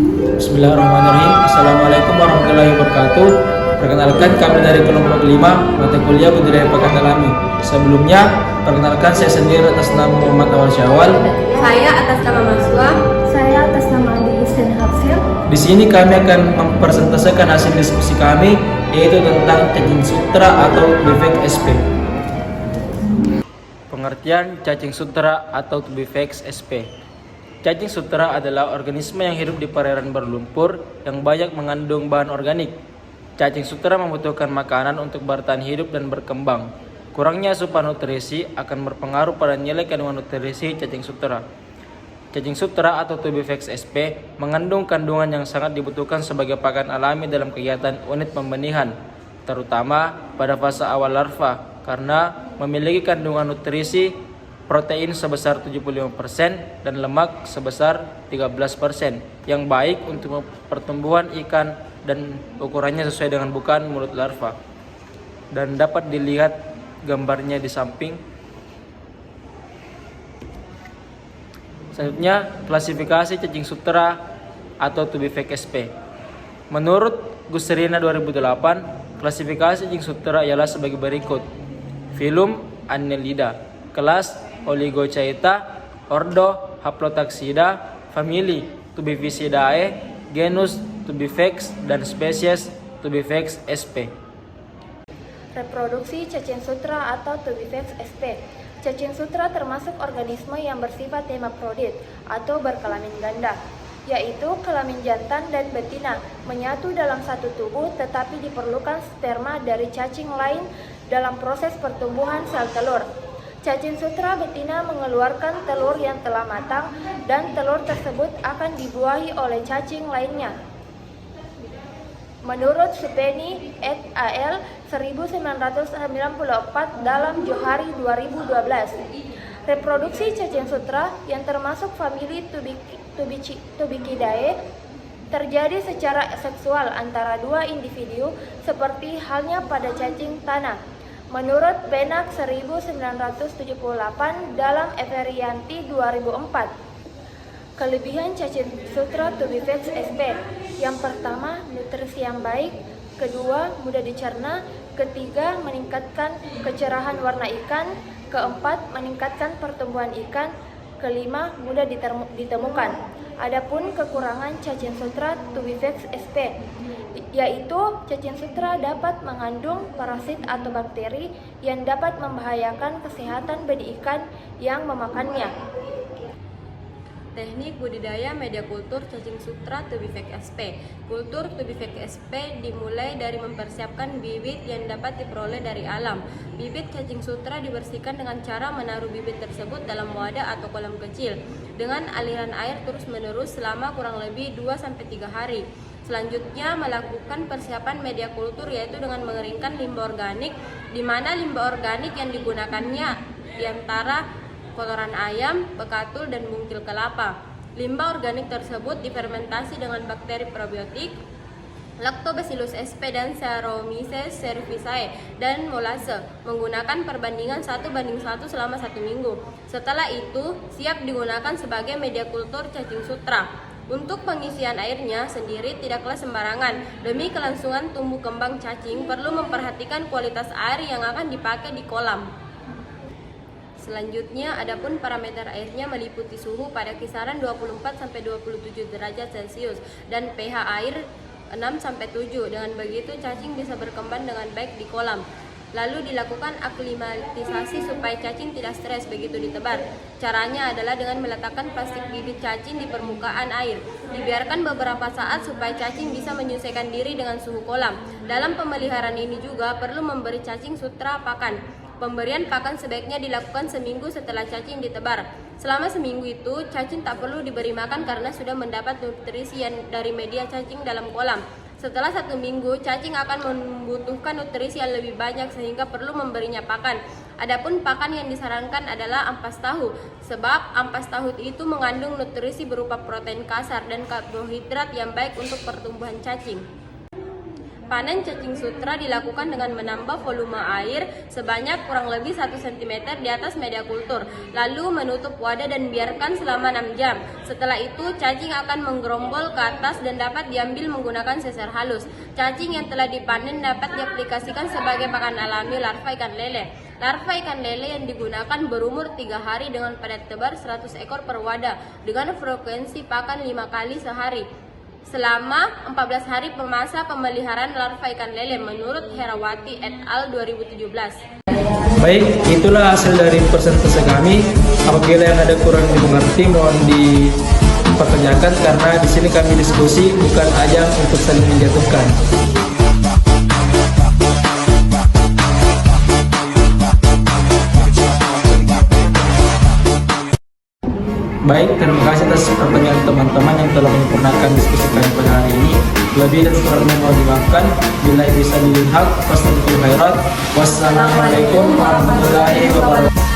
Bismillahirrahmanirrahim. Assalamualaikum warahmatullahi wabarakatuh. Perkenalkan, kami dari kelompok 5 mata kuliah budidaya pakan alami. Sebelumnya, perkenalkan saya sendiri atas nama Muhammad Awal Syawal. Saya atas nama Marsua. Saya atas nama Andi Hussein Hafsir. Di sini kami akan mempresentasikan hasil diskusi kami, yaitu tentang cacing sutra atau Tubifax sp. Pengertian cacing sutra atau Tubifax sp. Cacing sutra adalah organisme yang hidup di perairan berlumpur yang banyak mengandung bahan organik. Cacing sutra membutuhkan makanan untuk bertahan hidup dan berkembang. Kurangnya asupan nutrisi akan berpengaruh pada nilai kandungan nutrisi cacing sutra. Cacing sutra atau Tubifax sp mengandung kandungan yang sangat dibutuhkan sebagai pakan alami dalam kegiatan unit pembenihan, terutama pada fase awal larva, karena memiliki kandungan nutrisi protein sebesar 75% dan lemak sebesar 13% yang baik untuk pertumbuhan ikan dan ukurannya sesuai dengan bukaan mulut larva. Dan dapat dilihat gambarnya di samping. Selanjutnya, klasifikasi cacing sutra atau Tubifax sp. Menurut Gusserina 2008, klasifikasi cacing sutra ialah sebagai berikut: Filum Annelida, kelas Oligochaeta, ordo Haplotaxida, famili Tubificidae, genus Tubifax, dan spesies Tubifax sp. Reproduksi cacing sutra atau Tubifax sp. Cacing sutra termasuk organisme yang bersifat hermaprodit atau berkelamin ganda, yaitu kelamin jantan dan betina menyatu dalam satu tubuh, tetapi diperlukan sperma dari cacing lain dalam proses pertumbuhan sel telur. Cacing sutra betina mengeluarkan telur yang telah matang dan telur tersebut akan dibuahi oleh cacing lainnya. Menurut Supeni et al. 1994 dalam Johari 2012, reproduksi cacing sutra yang termasuk famili Tubicidae terjadi secara seksual antara dua individu seperti halnya pada cacing tanah. Menurut Benak 1978 dalam Everianti 2004. Kelebihan cacing sutra Tubifax sp. Yang pertama, nutrisi yang baik. Kedua, mudah dicerna. Ketiga, meningkatkan kecerahan warna ikan. Keempat, meningkatkan pertumbuhan ikan. Kelima, mudah ditemukan. Adapun kekurangan cacing sutra Tubifax sp, yaitu cacing sutra dapat mengandung parasit atau bakteri yang dapat membahayakan kesehatan benih ikan yang memakannya. Teknik budidaya media kultur cacing sutra Tubifax sp. Kultur Tubifax sp dimulai dari mempersiapkan bibit yang dapat diperoleh dari alam. Bibit cacing sutra dibersihkan dengan cara menaruh bibit tersebut dalam wadah atau kolam kecil dengan aliran air terus-menerus selama kurang lebih 2-3 hari. Selanjutnya, melakukan persiapan media kultur, yaitu dengan mengeringkan limbah organik, di mana limbah organik yang digunakannya diantara kotoran ayam, bekatul, dan bungkil kelapa. Limbah organik tersebut difermentasi dengan bakteri probiotik, Lactobacillus sp dan Saccharomyces cerevisiae dan molase menggunakan perbandingan 1:1 selama 1 minggu. Setelah itu, siap digunakan sebagai media kultur cacing sutra. Untuk pengisian airnya sendiri tidaklah sembarangan. Demi kelangsungan tumbuh kembang cacing, perlu memperhatikan kualitas air yang akan dipakai di kolam. Selanjutnya, adapun parameter airnya meliputi suhu pada kisaran 24-27 derajat Celcius dan pH air 6-7. Dengan begitu, cacing bisa berkembang dengan baik di kolam. Lalu dilakukan aklimatisasi supaya cacing tidak stres begitu ditebar. Caranya adalah dengan meletakkan plastik bibit cacing di permukaan air. Dibiarkan beberapa saat supaya cacing bisa menyesuaikan diri dengan suhu kolam. Dalam pemeliharaan ini juga perlu memberi cacing sutra pakan. Pemberian pakan sebaiknya dilakukan seminggu setelah cacing ditebar. Selama seminggu itu, cacing tak perlu diberi makan karena sudah mendapat nutrisi dari media cacing dalam kolam. Setelah 1 minggu, cacing akan membutuhkan nutrisi yang lebih banyak sehingga perlu memberinya pakan. Adapun pakan yang disarankan adalah ampas tahu, sebab ampas tahu itu mengandung nutrisi berupa protein kasar dan karbohidrat yang baik untuk pertumbuhan cacing. Panen cacing sutra dilakukan dengan menambah volume air sebanyak kurang lebih 1 cm di atas media kultur, lalu menutup wadah dan biarkan selama 6 jam. Setelah itu, cacing akan menggerombol ke atas dan dapat diambil menggunakan sisir halus. Cacing yang telah dipanen dapat diaplikasikan sebagai pakan alami larva ikan lele. Larva ikan lele yang digunakan berumur 3 hari dengan padat tebar 100 ekor per wadah dengan frekuensi pakan 5 kali sehari. Selama 14 hari masa pemeliharaan larva ikan lele menurut Herawati et al. 2017. Baik, itulah hasil dari persentase kami. Apabila yang ada kurang dimengerti mohon dipertanyakan karena di sini kami diskusi bukan ajang untuk saling menjatuhkan. Baik, terima kasih atas pertanyaan teman-teman yang telah menyempurnakan diskusi kami pada hari ini. Lebih dan kurangnya mohon dimaafkan. Bila bisa dilihat, wassalamualaikum warahmatullahi wabarakatuh.